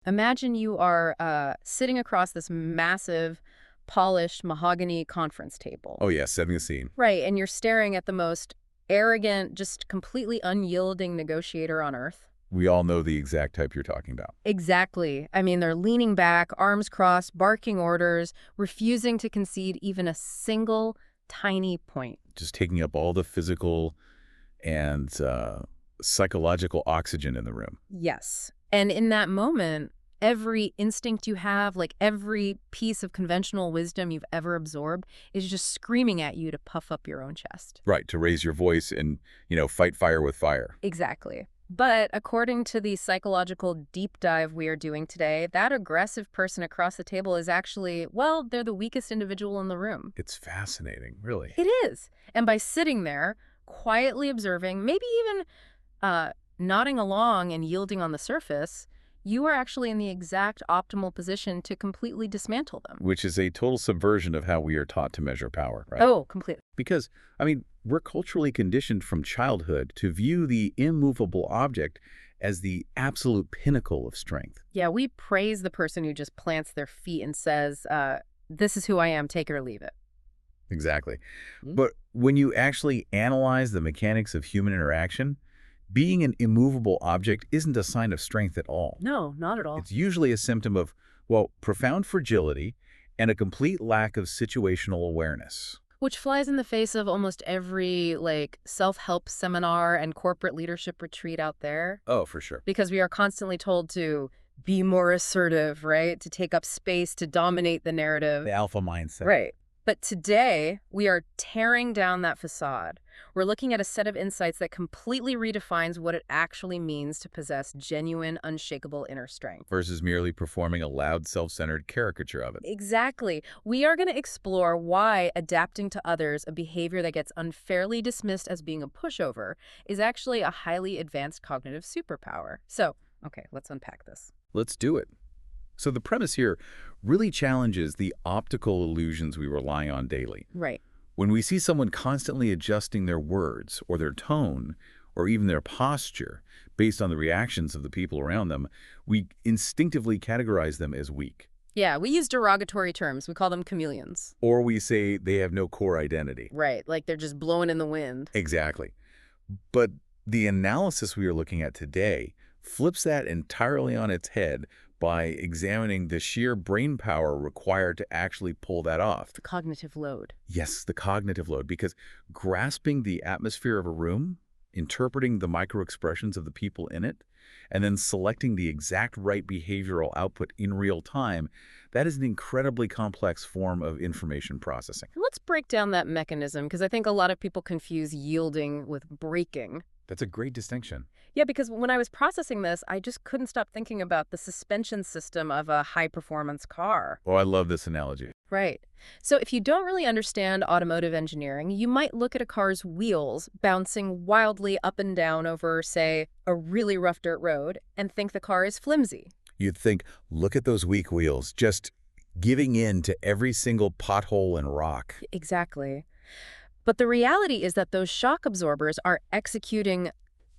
Imagine you are sitting across this massive, polished mahogany conference table. Oh, yeah, setting the scene. Right, and you're staring at the most arrogant, just completely unyielding negotiator on earth. We all know the exact type you're talking about. Exactly. I mean, they're leaning back, arms crossed, barking orders, refusing to concede even a single tiny point. Just taking up all the physical and psychological oxygen in the room. Yes. And in that moment, every instinct you have, like every piece of conventional wisdom you've ever absorbed, is just screaming at you to puff up your own chest. Right, to raise your voice and, fight fire with fire. Exactly. But according to the psychological deep dive we are doing today, that aggressive person across the table is actually, well, they're the weakest individual in the room. It's fascinating, really. It is. And by sitting there, quietly observing, maybe even nodding along and yielding on the surface, you are actually in the exact optimal position to completely dismantle them. Which is a total subversion of how we are taught to measure power, right? Oh, completely. Because, we're culturally conditioned from childhood to view the immovable object as the absolute pinnacle of strength. Yeah, we praise the person who just plants their feet and says, this is who I am, take it or leave it. Exactly. Mm. But when you actually analyze the mechanics of human interaction, being an immovable object isn't a sign of strength at all. No, not at all. It's usually a symptom of, profound fragility and a complete lack of situational awareness. Which flies in the face of almost every, self-help seminar and corporate leadership retreat out there. Oh, for sure. Because we are constantly told to be more assertive, right? To take up space, to dominate the narrative. The alpha mindset. Right. But today, we are tearing down that facade. We're looking at a set of insights that completely redefines what it actually means to possess genuine, unshakable inner strength. Versus merely performing a loud, self-centered caricature of it. Exactly. We are going to explore why adapting to others, a behavior that gets unfairly dismissed as being a pushover, is actually a highly advanced cognitive superpower. So, okay, let's unpack this. Let's do it. So the premise here really challenges the optical illusions we rely on daily. Right. When we see someone constantly adjusting their words or their tone or even their posture based on the reactions of the people around them, we instinctively categorize them as weak. Yeah, we use derogatory terms. We call them chameleons. Or we say they have no core identity. Right, like they're just blowing in the wind. Exactly. But the analysis we are looking at today flips that entirely on its head by examining the sheer brain power required to actually pull that off. The cognitive load. Yes, the cognitive load, because grasping the atmosphere of a room, interpreting the microexpressions of the people in it, and then selecting the exact right behavioral output in real time, that is an incredibly complex form of information processing. Let's break down that mechanism, because I think a lot of people confuse yielding with breaking. That's a great distinction. Yeah, because when I was processing this, I just couldn't stop thinking about the suspension system of a high-performance car. Oh, I love this analogy. Right. So if you don't really understand automotive engineering, you might look at a car's wheels bouncing wildly up and down over, say, a really rough dirt road and think the car is flimsy. You'd think, look at those weak wheels, just giving in to every single pothole and rock. Exactly. But the reality is that those shock absorbers are executing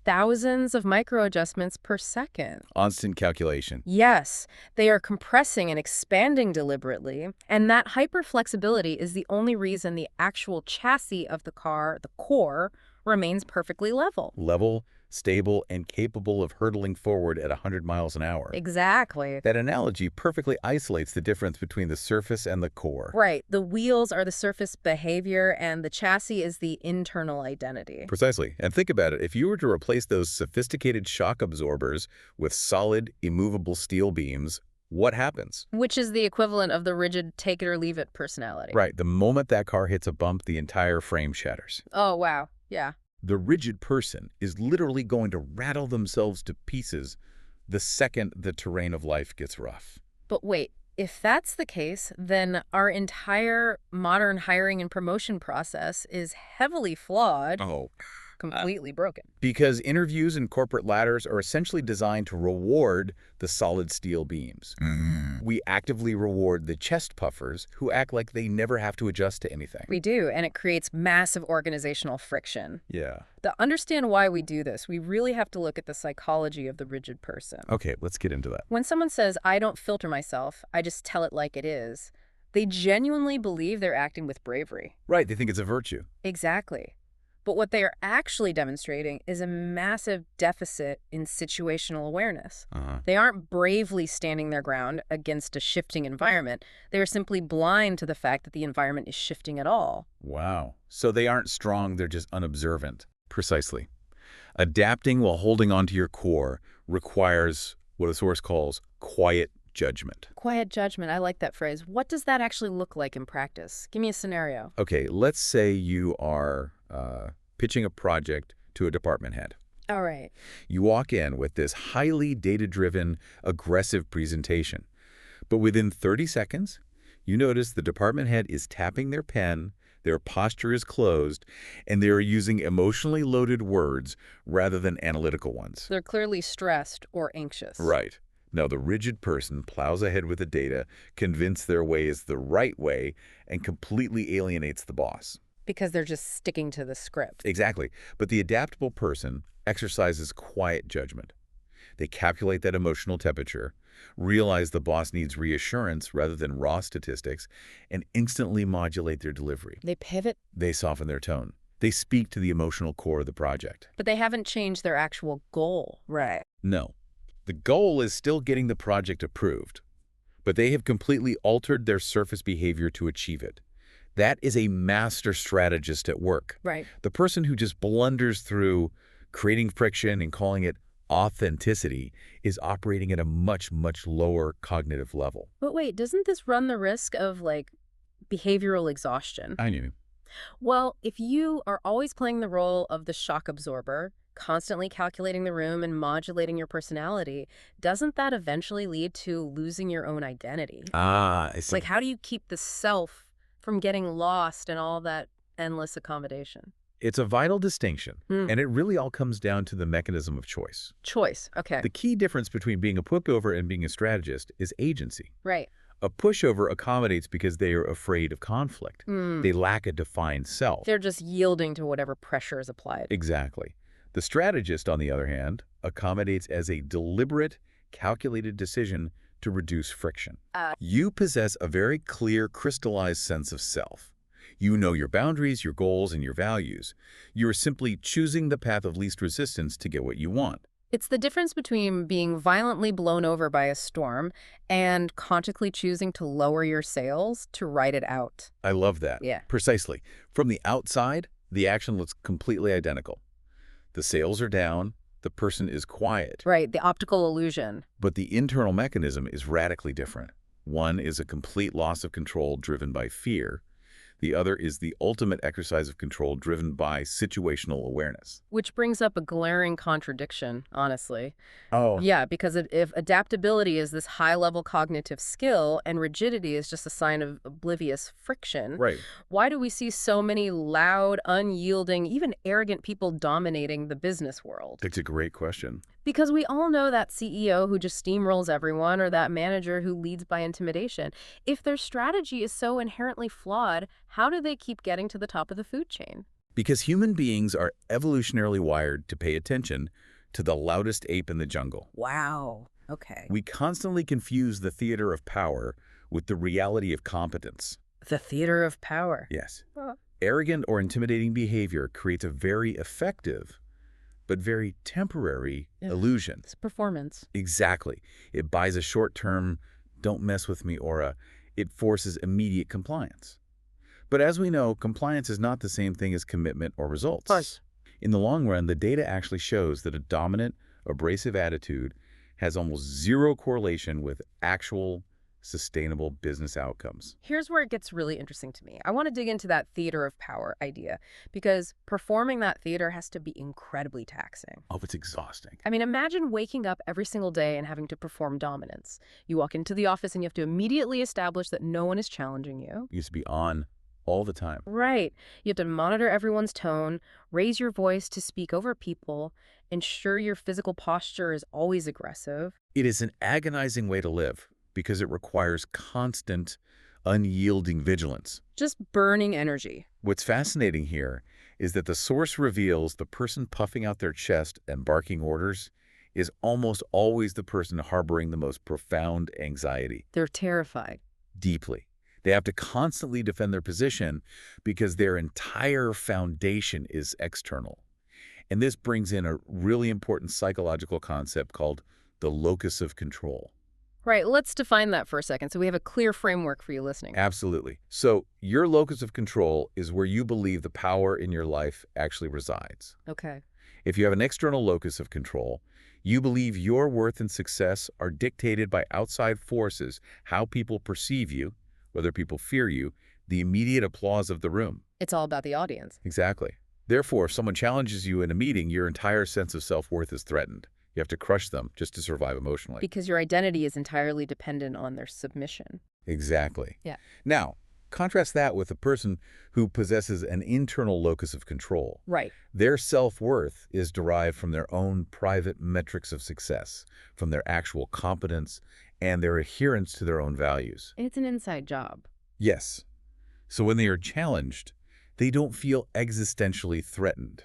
thousands of micro-adjustments per second. Constant calculation. Yes, they are compressing and expanding deliberately, and that hyperflexibility is the only reason the actual chassis of the car, the core, remains perfectly level. Level, stable, and capable of hurtling forward at 100 miles an hour. Exactly. That analogy perfectly isolates the difference between the surface and the core. Right. The wheels are the surface behavior, and the chassis is the internal identity. Precisely. And think about it. If you were to replace those sophisticated shock absorbers with solid, immovable steel beams, what happens? Which is the equivalent of the rigid take-it-or-leave-it personality. Right. The moment that car hits a bump, the entire frame shatters. Oh, wow. Yeah. The rigid person is literally going to rattle themselves to pieces the second the terrain of life gets rough. But wait, if that's the case, then our entire modern hiring and promotion process is heavily flawed. Oh, completely broken. Because interviews and corporate ladders are essentially designed to reward the solid steel beams. We actively reward the chest puffers who act like they never have to adjust to anything. We do, and it creates massive organizational friction. Yeah. To understand why we do this, we really have to look at the psychology of the rigid person. Okay, let's get into that. When someone says, I don't filter myself, I just tell it like it is, they genuinely believe they're acting with bravery. Right, they think it's a virtue. Exactly. But what they are actually demonstrating is a massive deficit in situational awareness. They aren't bravely standing their ground against a shifting environment. They are simply blind to the fact that the environment is shifting at all. Wow. So they aren't strong, they're just unobservant. Precisely. Adapting while holding on to your core requires what a source calls quiet judgment. Quiet judgment, I like that phrase. What does that actually look like in practice? Give me a scenario. Okay, let's say you are pitching a project to a department head. All right. You walk in with this highly data-driven, aggressive presentation. But within 30 seconds, you notice the department head is tapping their pen, their posture is closed, and they are using emotionally loaded words rather than analytical ones. They're clearly stressed or anxious. Right. Now, the rigid person plows ahead with the data, convinced their way is the right way, and completely alienates the boss. Because they're just sticking to the script. Exactly. But the adaptable person exercises quiet judgment. They calculate that emotional temperature, realize the boss needs reassurance rather than raw statistics, and instantly modulate their delivery. They pivot. They soften their tone. They speak to the emotional core of the project. But they haven't changed their actual goal. Right. No. The goal is still getting the project approved, but they have completely altered their surface behavior to achieve it. That is a master strategist at work. Right. The person who just blunders through creating friction and calling it authenticity is operating at a much, much lower cognitive level. But wait, doesn't this run the risk of, behavioral exhaustion? I knew. Well, if you are always playing the role of the shock absorber, constantly calculating the room and modulating your personality, doesn't that eventually lead to losing your own identity? Ah, I see. How do you keep the self from getting lost in all that endless accommodation? It's a vital distinction, and it really all comes down to the mechanism of choice. Choice, okay. The key difference between being a pushover and being a strategist is agency. Right. A pushover accommodates because they are afraid of conflict. They lack a defined self. They're just yielding to whatever pressure is applied. Exactly. The strategist, on the other hand, accommodates as a deliberate, calculated decision to reduce friction. You possess a very clear, crystallized sense of self. You know your boundaries, your goals, and your values. You are simply choosing the path of least resistance to get what you want. It's the difference between being violently blown over by a storm and consciously choosing to lower your sails to ride it out. I love that. Yeah. Precisely. From the outside, the action looks completely identical. The sails are down, the person is quiet. Right, the optical illusion. But the internal mechanism is radically different. One is a complete loss of control driven by fear. The other is the ultimate exercise of control driven by situational awareness. Which brings up a glaring contradiction, honestly. Oh. Yeah, because if adaptability is this high-level cognitive skill and rigidity is just a sign of oblivious friction, Right. why do we see so many loud, unyielding, even arrogant people dominating the business world? That's a great question. Because we all know that CEO who just steamrolls everyone or that manager who leads by intimidation. If their strategy is so inherently flawed, how do they keep getting to the top of the food chain? Because human beings are evolutionarily wired to pay attention to the loudest ape in the jungle. Wow. Okay. We constantly confuse the theater of power with the reality of competence. The theater of power. Yes. Huh. Arrogant or intimidating behavior creates a very effective but very temporary illusion. It's performance. Exactly. It buys a short-term, don't mess with me aura. It forces immediate compliance. But as we know, compliance is not the same thing as commitment or results. Of course. In the long run, the data actually shows that a dominant, abrasive attitude has almost zero correlation with actual sustainable business outcomes. Here's where it gets really interesting to me. I want to dig into that theater of power idea because performing that theater has to be incredibly taxing. Oh, it's exhausting. I mean, imagine waking up every single day and having to perform dominance. You walk into the office and you have to immediately establish that no one is challenging you. You used to be on all the time. Right. You have to monitor everyone's tone, raise your voice to speak over people, ensure your physical posture is always aggressive. It is an agonizing way to live because it requires constant, unyielding vigilance. Just burning energy. What's fascinating here is that the source reveals the person puffing out their chest and barking orders is almost always the person harboring the most profound anxiety. They're terrified. Deeply. They have to constantly defend their position because their entire foundation is external. And this brings in a really important psychological concept called the locus of control. Right, let's define that for a second so we have a clear framework for you listening. Absolutely. So your locus of control is where you believe the power in your life actually resides. Okay. If you have an external locus of control, you believe your worth and success are dictated by outside forces, how people perceive you, whether people fear you, the immediate applause of the room. It's all about the audience. Exactly. Therefore, if someone challenges you in a meeting, your entire sense of self-worth is threatened. You have to crush them just to survive emotionally. Because your identity is entirely dependent on their submission. Exactly. Yeah. Now, contrast that with a person who possesses an internal locus of control. Right. Their self-worth is derived from their own private metrics of success, from their actual competence, and their adherence to their own values. It's an inside job. Yes. So when they are challenged, they don't feel existentially threatened.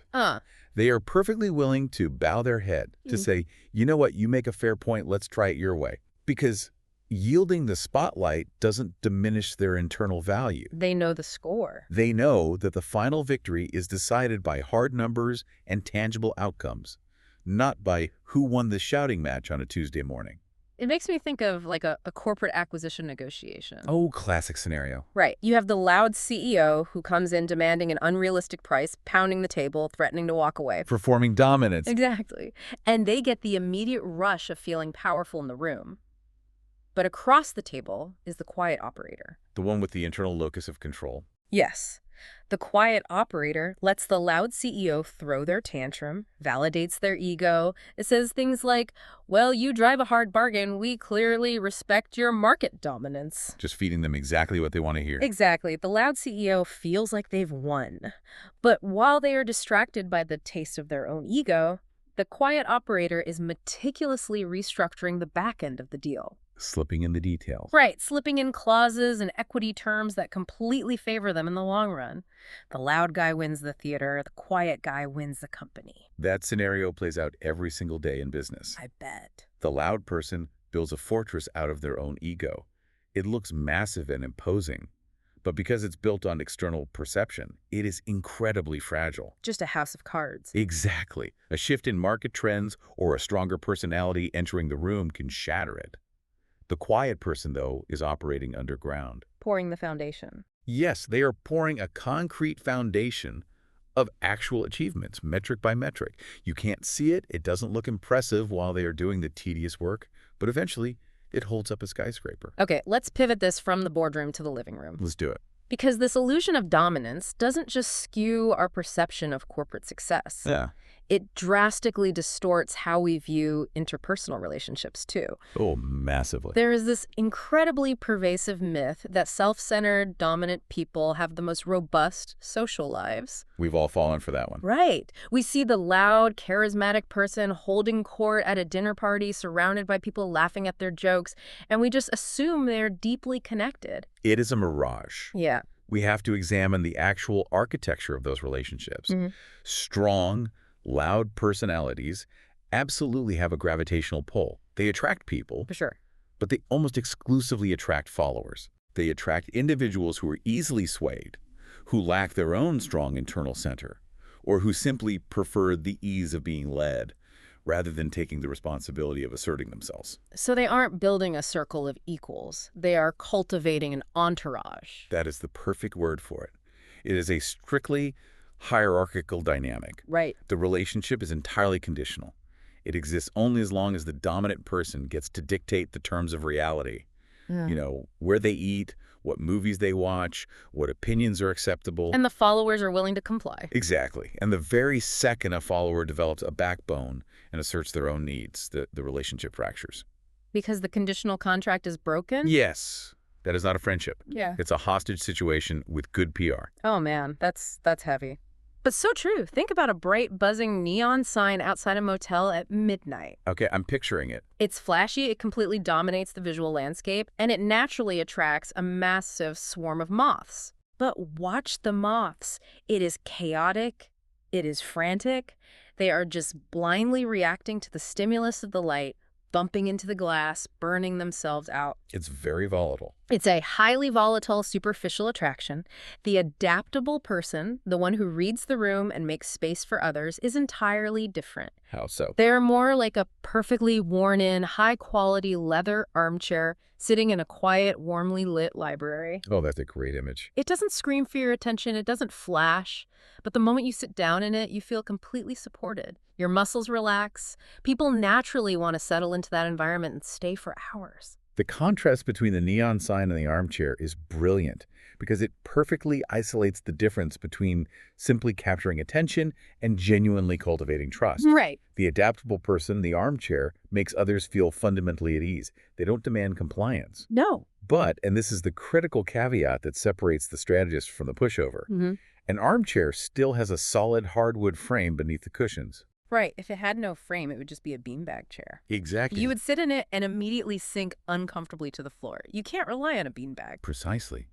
They are perfectly willing to bow their head, to say, you know what, you make a fair point, let's try it your way. Because yielding the spotlight doesn't diminish their internal value. They know the score. They know that the final victory is decided by hard numbers and tangible outcomes, not by who won the shouting match on a Tuesday morning. It makes me think of like a corporate acquisition negotiation. Oh, classic scenario. Right. You have the loud CEO who comes in demanding an unrealistic price, pounding the table, threatening to walk away. Performing dominance. Exactly. And they get the immediate rush of feeling powerful in the room. But across the table is the quiet operator. The one with the internal locus of control. Yes. The quiet operator lets the loud CEO throw their tantrum, validates their ego. It says things like, well, you drive a hard bargain. We clearly respect your market dominance. Just feeding them exactly what they want to hear. Exactly. The loud CEO feels like they've won. But while they are distracted by the taste of their own ego, the quiet operator is meticulously restructuring the back end of the deal. Slipping in the details. Right, slipping in clauses and equity terms that completely favor them in the long run. The loud guy wins the theater, the quiet guy wins the company. That scenario plays out every single day in business. I bet. The loud person builds a fortress out of their own ego. It looks massive and imposing, but because it's built on external perception, it is incredibly fragile. Just a house of cards. Exactly. A shift in market trends or a stronger personality entering the room can shatter it. The quiet person, though, is operating underground. Pouring the foundation. Yes, they are pouring a concrete foundation of actual achievements, metric by metric. You can't see it, it doesn't look impressive while they are doing the tedious work, but eventually it holds up a skyscraper. Okay, let's pivot this from the boardroom to the living room. Let's do it. Because this illusion of dominance doesn't just skew our perception of corporate success. Yeah. It drastically distorts how we view interpersonal relationships, too. Oh, massively. There is this incredibly pervasive myth that self-centered, dominant people have the most robust social lives. We've all fallen for that one. Right. We see the loud, charismatic person holding court at a dinner party, surrounded by people laughing at their jokes, and we just assume they're deeply connected. It is a mirage. Yeah. We have to examine the actual architecture of those relationships. Strong, loud personalities absolutely have a gravitational pull. They attract people, For sure. but they almost exclusively attract followers. They attract individuals who are easily swayed, who lack their own strong internal center, or who simply prefer the ease of being led rather than taking the responsibility of asserting themselves. So they aren't building a circle of equals. They are cultivating an entourage. That is the perfect word for it. It is a strictly hierarchical dynamic. Right. The relationship is entirely conditional. It exists only as long as the dominant person gets to dictate the terms of reality. Yeah. You know, where they eat, what movies they watch, what opinions are acceptable. And the followers are willing to comply. Exactly. And the very second a follower develops a backbone and asserts their own needs, the relationship fractures. Because the conditional contract is broken? Yes. That is not a friendship. Yeah. It's a hostage situation with good PR. Oh man, that's heavy. But so true. Think about a bright, buzzing neon sign outside a motel at midnight. Okay, I'm picturing it. It's flashy, it completely dominates the visual landscape, and it naturally attracts a massive swarm of moths. But watch the moths. It is chaotic, it is frantic. They are just blindly reacting to the stimulus of the light, bumping into the glass, burning themselves out. It's very volatile. It's a highly volatile, superficial attraction. The adaptable person, the one who reads the room and makes space for others, is entirely different. How so? They're more like a perfectly worn-in, high-quality leather armchair sitting in a quiet, warmly lit library. Oh, that's a great image. It doesn't scream for your attention, it doesn't flash, but the moment you sit down in it, you feel completely supported. Your muscles relax. People naturally want to settle into that environment and stay for hours. The contrast between the neon sign and the armchair is brilliant because it perfectly isolates the difference between simply capturing attention and genuinely cultivating trust. Right. The adaptable person, the armchair, makes others feel fundamentally at ease. They don't demand compliance. No. But, and this is the critical caveat that separates the strategist from the pushover, an armchair still has a solid hardwood frame beneath the cushions. Right. If it had no frame, it would just be a beanbag chair. Exactly. You would sit in it and immediately sink uncomfortably to the floor. You can't rely on a beanbag. Precisely.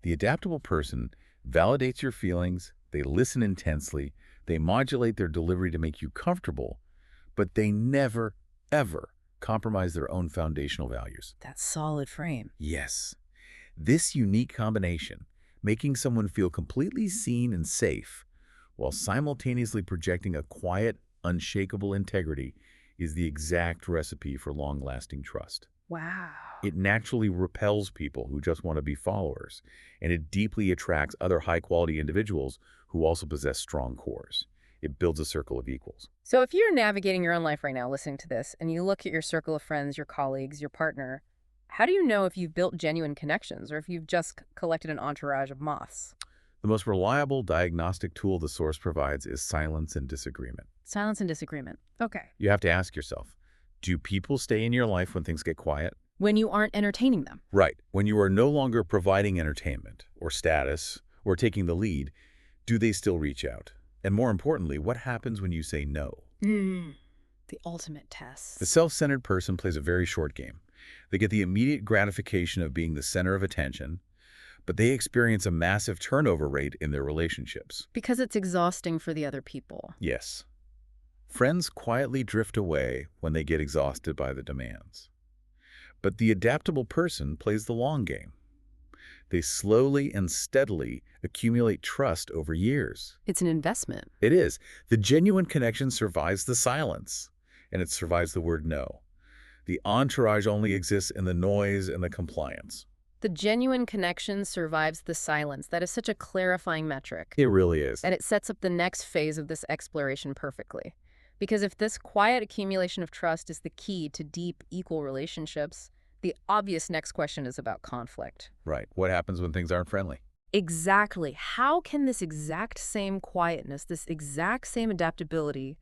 The adaptable person validates your feelings, they listen intensely, they modulate their delivery to make you comfortable, but they never, ever compromise their own foundational values. That solid frame. Yes. This unique combination, making someone feel completely seen and safe, while simultaneously projecting a quiet, unshakable integrity, is the exact recipe for long-lasting trust. Wow. It naturally repels people who just want to be followers, and it deeply attracts other high-quality individuals who also possess strong cores. It builds a circle of equals. So if you're navigating your own life right now listening to this, and you look at your circle of friends, your colleagues, your partner, how do you know if you've built genuine connections or if you've just collected an entourage of moths? The most reliable diagnostic tool the source provides is silence and disagreement. Silence and disagreement. Okay. You have to ask yourself, do people stay in your life when things get quiet? When you aren't entertaining them. Right. When you are no longer providing entertainment or status or taking the lead, do they still reach out? And more importantly, what happens when you say no? The ultimate test. The self-centered person plays a very short game. They get the immediate gratification of being the center of attention, but they experience a massive turnover rate in their relationships. Because it's exhausting for the other people. Yes. Friends quietly drift away when they get exhausted by the demands. But the adaptable person plays the long game. They slowly and steadily accumulate trust over years. It's an investment. It is. The genuine connection survives the silence, and it survives the word no. The entourage only exists in the noise and the compliance. The genuine connection survives the silence. That is such a clarifying metric. It really is. And it sets up the next phase of this exploration perfectly. Because if this quiet accumulation of trust is the key to deep, equal relationships, the obvious next question is about conflict. Right. What happens when things aren't friendly? Exactly. How can this exact same quietness, this exact same adaptability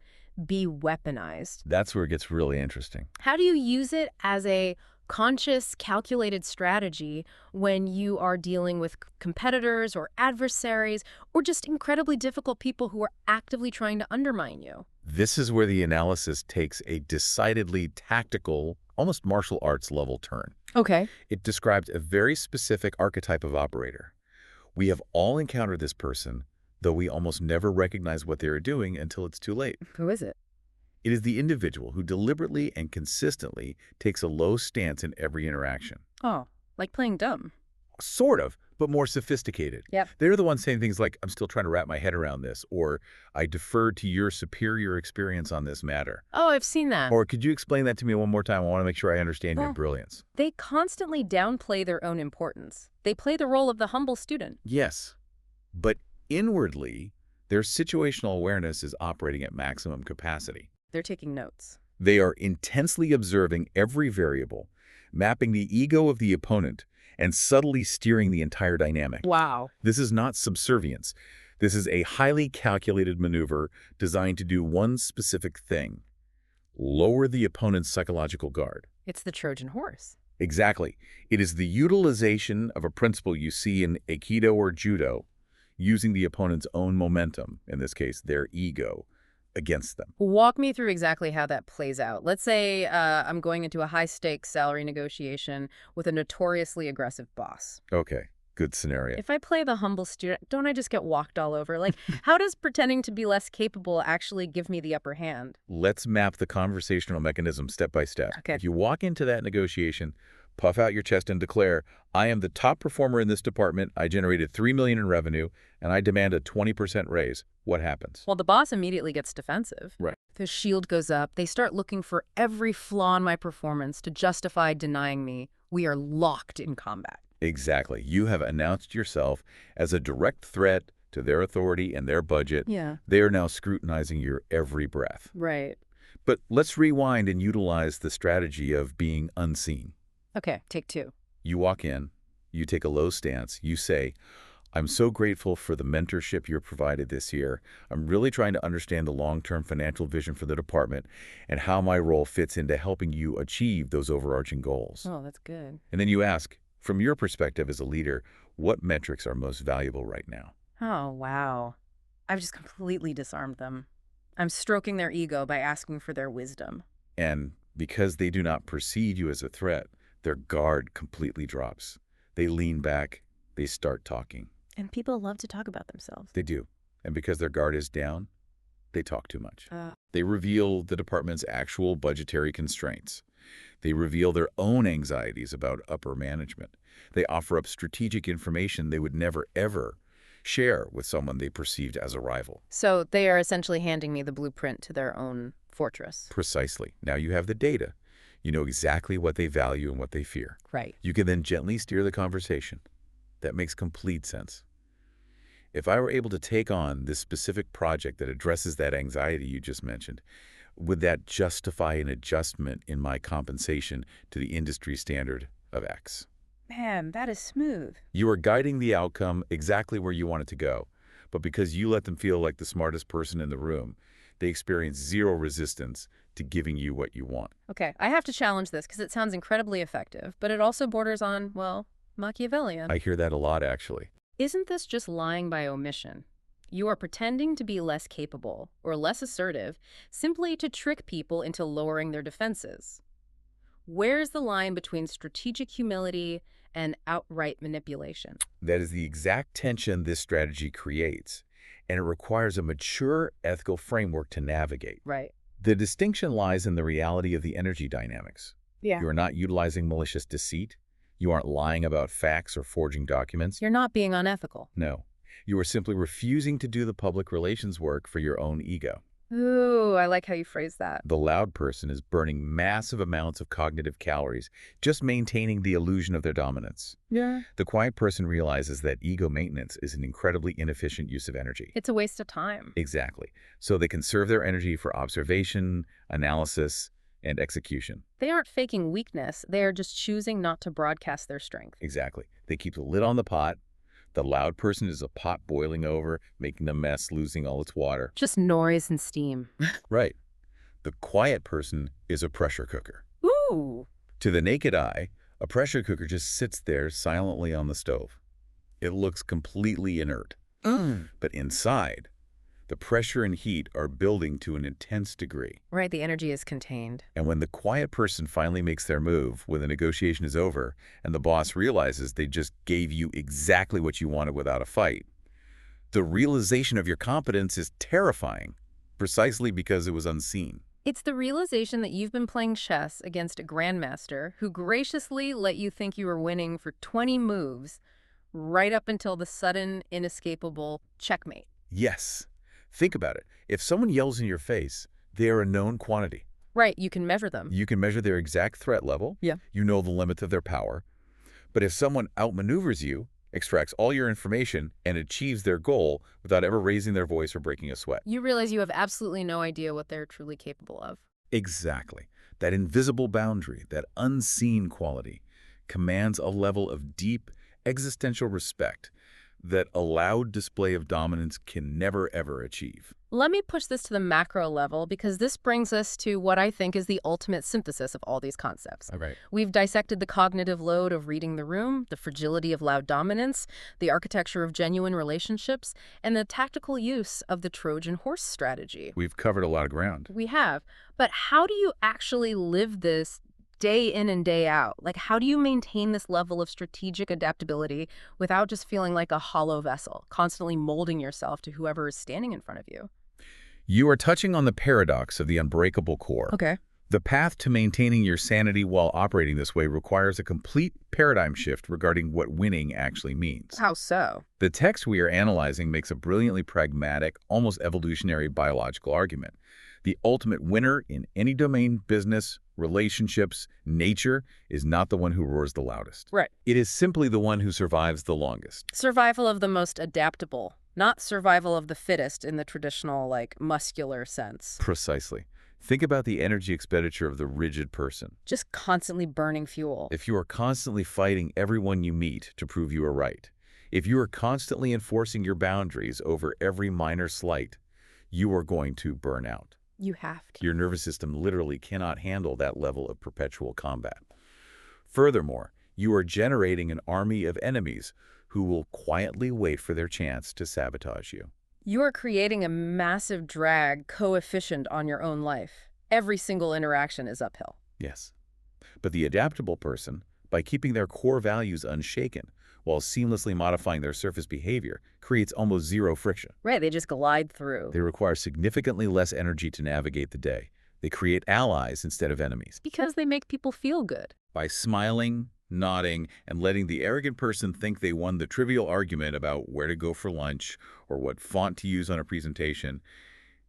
be weaponized? That's where it gets really interesting. How do you use it as a conscious, calculated strategy when you are dealing with competitors or adversaries or just incredibly difficult people who are actively trying to undermine you? This is where the analysis takes a decidedly tactical, almost martial arts level turn. Okay. It describes a very specific archetype of operator. We have all encountered this person, though we almost never recognize what they are doing until it's too late. Who is it? It is the individual who deliberately and consistently takes a low stance in every interaction. Oh, like playing dumb. Sort of, but more sophisticated. Yep. They're the ones saying things like, I'm still trying to wrap my head around this, or I defer to your superior experience on this matter. Oh, I've seen that. Or could you explain that to me one more time? I want to make sure I understand your Well, brilliance. They constantly downplay their own importance. They play the role of the humble student. Yes, but inwardly, their situational awareness is operating at maximum capacity. They're taking notes. They are intensely observing every variable, mapping the ego of the opponent, and subtly steering the entire dynamic. Wow. This is not subservience. This is a highly calculated maneuver designed to do one specific thing: lower the opponent's psychological guard. It's the Trojan horse. Exactly. It is the utilization of a principle you see in Aikido or Judo, using the opponent's own momentum, in this case, their ego, against them. Walk me through exactly how that plays out. Let's say I'm going into a high-stakes salary negotiation with a notoriously aggressive boss. Okay, good scenario. If I play the humble student, don't I just get walked all over? Like, how does pretending to be less capable actually give me the upper hand? Let's map the conversational mechanism step by step. Okay. If you walk into that negotiation, puff out your chest and declare, I am the top performer in this department, I generated $3 million in revenue, and I demand a 20% raise. What happens? Well, the boss immediately gets defensive. Right. The shield goes up. They start looking for every flaw in my performance to justify denying me. We are locked in combat. Exactly. You have announced yourself as a direct threat to their authority and their budget. Yeah. They are now scrutinizing your every breath. Right. But let's rewind and utilize the strategy of being unseen. Okay, take two. You walk in, you take a low stance, you say, I'm so grateful for the mentorship you've provided this year. I'm really trying to understand the long-term financial vision for the department and how my role fits into helping you achieve those overarching goals. Oh, that's good. And then you ask, from your perspective as a leader, what metrics are most valuable right now? Oh, wow. I've just completely disarmed them. I'm stroking their ego by asking for their wisdom. And because they do not perceive you as a threat, their guard completely drops. They lean back, they start talking. And people love to talk about themselves. They do. And because their guard is down, they talk too much. Uh, They reveal the department's actual budgetary constraints. They reveal their own anxieties about upper management. They offer up strategic information they would never, ever share with someone they perceived as a rival. So they are essentially handing me the blueprint to their own fortress. Precisely. Now you have the data. You know exactly what they value and what they fear. Right. You can then gently steer the conversation. That makes complete sense. If I were able to take on this specific project that addresses that anxiety you just mentioned, would that justify an adjustment in my compensation to the industry standard of X? Man, that is smooth. You are guiding the outcome exactly where you want it to go, but because you let them feel like the smartest person in the room, they experience zero resistance to giving you what you want. Okay, I have to challenge this because it sounds incredibly effective, but it also borders on, well, Machiavellian. I hear that a lot, actually. Isn't this just lying by omission? You are pretending to be less capable or less assertive simply to trick people into lowering their defenses. Where's the line between strategic humility and outright manipulation? That is the exact tension this strategy creates, and it requires a mature ethical framework to navigate. Right. The distinction lies in the reality of the energy dynamics. Yeah. You are not utilizing malicious deceit. You aren't lying about facts or forging documents. You're not being unethical. No. You are simply refusing to do the public relations work for your own ego. Ooh, I like how you phrase that. The loud person is burning massive amounts of cognitive calories, just maintaining the illusion of their dominance. Yeah. The quiet person realizes that ego maintenance is an incredibly inefficient use of energy. It's a waste of time. Exactly. So they conserve their energy for observation, analysis, and execution. They aren't faking weakness. They are just choosing not to broadcast their strength. Exactly. They keep the lid on the pot. The loud person is a pot boiling over, making a mess, losing all its water. Just noise and steam. Right. The quiet person is a pressure cooker. Ooh. To the naked eye, a pressure cooker just sits there silently on the stove. It looks completely inert. But inside, the pressure and heat are building to an intense degree. Right, the energy is contained. And when the quiet person finally makes their move, when the negotiation is over, and the boss realizes they just gave you exactly what you wanted without a fight, the realization of your competence is terrifying, precisely because it was unseen. It's the realization that you've been playing chess against a grandmaster who graciously let you think you were winning for 20 moves, right up until the sudden, inescapable checkmate. Yes. Think about it. If someone yells in your face, they are a known quantity. Right, you can measure them. You can measure their exact threat level. Yeah. You know the limit of their power. But if someone outmaneuvers you, extracts all your information, and achieves their goal without ever raising their voice or breaking a sweat. You realize you have absolutely no idea what they're truly capable of. Exactly. That invisible boundary, that unseen quality, commands a level of deep existential respect that a loud display of dominance can never, ever achieve. Let me push this to the macro level because this brings us to what I think is the ultimate synthesis of all these concepts. All right. We've dissected the cognitive load of reading the room, the fragility of loud dominance, the architecture of genuine relationships, and the tactical use of the Trojan horse strategy. We've covered a lot of ground. We have. But how do you actually live this day in and day out? Like, how do you maintain this level of strategic adaptability without just feeling like a hollow vessel, constantly molding yourself to whoever is standing in front of you? You are touching on the paradox of the unbreakable core. Okay. The path to maintaining your sanity while operating this way requires a complete paradigm shift regarding what winning actually means. How so? The text we are analyzing makes a brilliantly pragmatic, almost evolutionary biological argument. The ultimate winner in any domain, business, relationships, nature, is not the one who roars the loudest. Right. It is simply the one who survives the longest. Survival of the most adaptable, not survival of the fittest in the traditional, like, muscular sense. Precisely. Think about the energy expenditure of the rigid person. Just constantly burning fuel. If you are constantly fighting everyone you meet to prove you are right, if you are constantly enforcing your boundaries over every minor slight, you are going to burn out. You have to. Your nervous system literally cannot handle that level of perpetual combat. Furthermore, you are generating an army of enemies who will quietly wait for their chance to sabotage you. You are creating a massive drag coefficient on your own life. Every single interaction is uphill. Yes. But the adaptable person, by keeping their core values unshaken while seamlessly modifying their surface behavior, creates almost zero friction. Right, they just glide through. They require significantly less energy to navigate the day. They create allies instead of enemies. Because they make people feel good. By smiling, nodding, and letting the arrogant person think they won the trivial argument about where to go for lunch or what font to use on a presentation,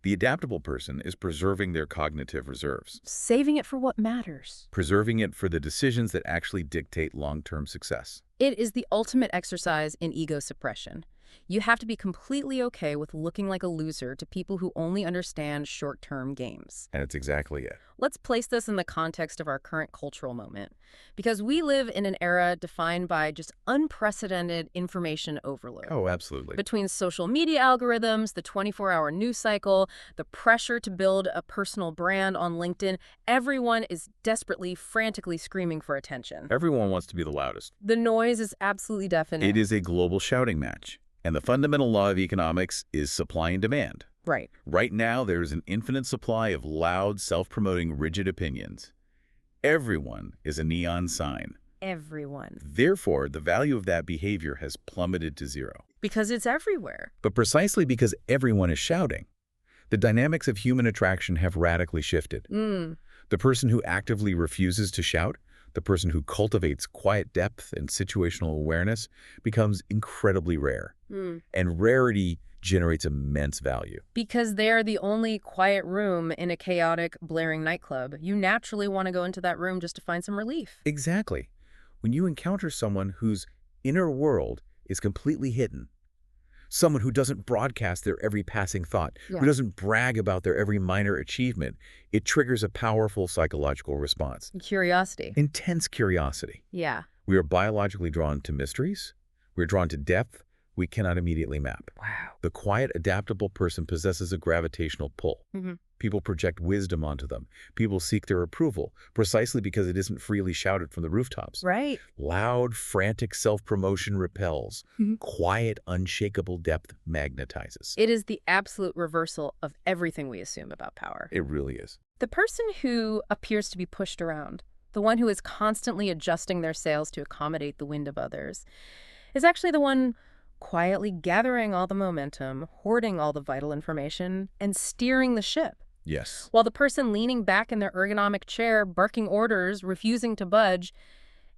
the adaptable person is preserving their cognitive reserves. Saving it for what matters. Preserving it for the decisions that actually dictate long-term success. It is the ultimate exercise in ego suppression. You have to be completely okay with looking like a loser to people who only understand short-term games. And it's exactly it. Let's place this in the context of our current cultural moment, because we live in an era defined by just unprecedented information overload. Oh, absolutely. Between social media algorithms, the 24-hour news cycle, the pressure to build a personal brand on LinkedIn, everyone is desperately, frantically screaming for attention. Everyone wants to be the loudest. The noise is absolutely deafening. It is a global shouting match. And the fundamental law of economics is supply and demand. Right. Right now, there is an infinite supply of loud, self-promoting, rigid opinions. Everyone is a neon sign. Everyone. Therefore, the value of that behavior has plummeted to zero. Because it's everywhere. But precisely because everyone is shouting, the dynamics of human attraction have radically shifted. The person who actively refuses to shout, the person who cultivates quiet depth and situational awareness, becomes incredibly rare. And rarity generates immense value. Because they're the only quiet room in a chaotic, blaring nightclub. You naturally want to go into that room just to find some relief. Exactly. When you encounter someone whose inner world is completely hidden, someone who doesn't broadcast their every passing thought, who doesn't brag about their every minor achievement, it triggers a powerful psychological response. Curiosity. Intense curiosity. Yeah. We are biologically drawn to mysteries. We're drawn to depth we cannot immediately map. Wow. The quiet, adaptable person possesses a gravitational pull. People project wisdom onto them. People seek their approval, precisely because it isn't freely shouted from the rooftops. Right. Loud, frantic self-promotion repels. Quiet, unshakable depth magnetizes. It is the absolute reversal of everything we assume about power. It really is. The person who appears to be pushed around, the one who is constantly adjusting their sails to accommodate the wind of others, is actually the one quietly gathering all the momentum, hoarding all the vital information, and steering the ship. Yes. While the person leaning back in their ergonomic chair, barking orders, refusing to budge,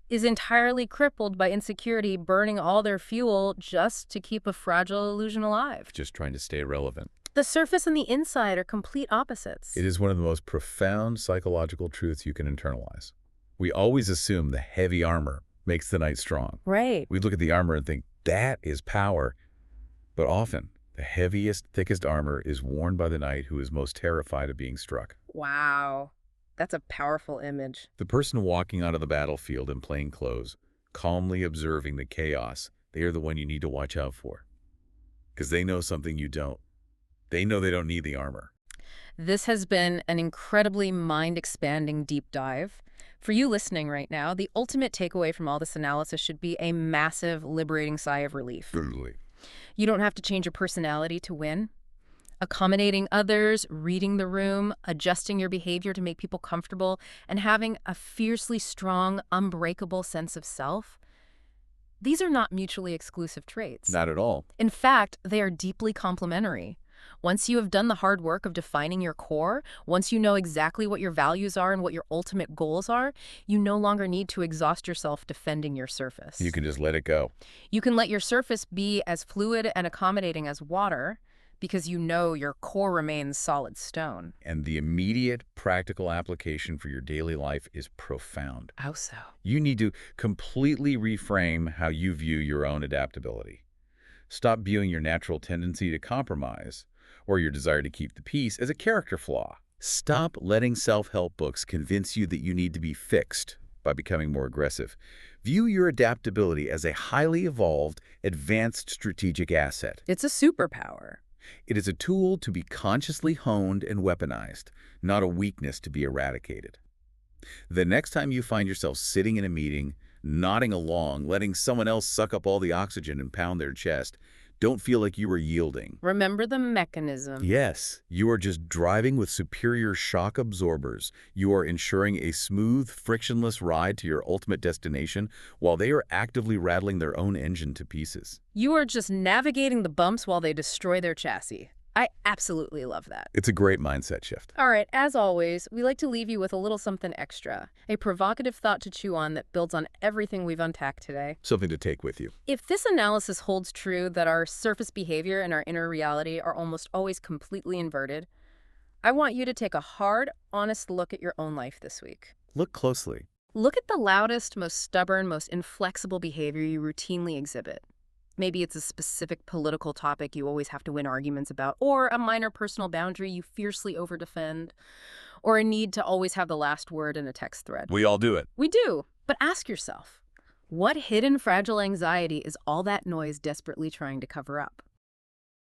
is entirely crippled by insecurity, burning all their fuel just to keep a fragile illusion alive. Just trying to stay relevant. The surface and the inside are complete opposites. It is one of the most profound psychological truths you can internalize. We always assume the heavy armor makes the knight strong. Right. We look at the armor and think, that is power. But often, the heaviest, thickest armor is worn by the knight who is most terrified of being struck. Wow. That's a powerful image. The person walking out of the battlefield in plain clothes, calmly observing the chaos, they are the one you need to watch out for. Because they know something you don't. They know they don't need the armor. This has been an incredibly mind-expanding deep dive. For you listening right now, the ultimate takeaway from all this analysis should be a massive, liberating sigh of relief. Totally. You don't have to change your personality to win. Accommodating others, reading the room, adjusting your behavior to make people comfortable, and having a fiercely strong, unbreakable sense of self. These are not mutually exclusive traits. Not at all. In fact, they are deeply complementary. Once you have done the hard work of defining your core, once you know exactly what your values are and what your ultimate goals are, you no longer need to exhaust yourself defending your surface. You can just let it go. You can let your surface be as fluid and accommodating as water because you know your core remains solid stone. And the immediate practical application for your daily life is profound. How so? You need to completely reframe how you view your own adaptability. Stop viewing your natural tendency to compromise or your desire to keep the peace as a character flaw. Stop letting self-help books convince you that you need to be fixed by becoming more aggressive. View your adaptability as a highly evolved, advanced strategic asset. It's a superpower. It is a tool to be consciously honed and weaponized, not a weakness to be eradicated. The next time you find yourself sitting in a meeting, nodding along, letting someone else suck up all the oxygen and pound their chest, don't feel like you are yielding. Remember the mechanism. Yes, you are just driving with superior shock absorbers. You are ensuring a smooth, frictionless ride to your ultimate destination while they are actively rattling their own engine to pieces. You are just navigating the bumps while they destroy their chassis. I absolutely love that. It's a great mindset shift. All right, as always, we like to leave you with a little something extra, a provocative thought to chew on that builds on everything we've unpacked today. Something to take with you. If this analysis holds true that our surface behavior and our inner reality are almost always completely inverted, I want you to take a hard, honest look at your own life this week. Look closely. Look at the loudest, most stubborn, most inflexible behavior you routinely exhibit. Maybe it's a specific political topic you always have to win arguments about, or a minor personal boundary you fiercely overdefend, or a need to always have the last word in a text thread. We all do it. We do, but ask yourself, what hidden fragile anxiety is all that noise desperately trying to cover up?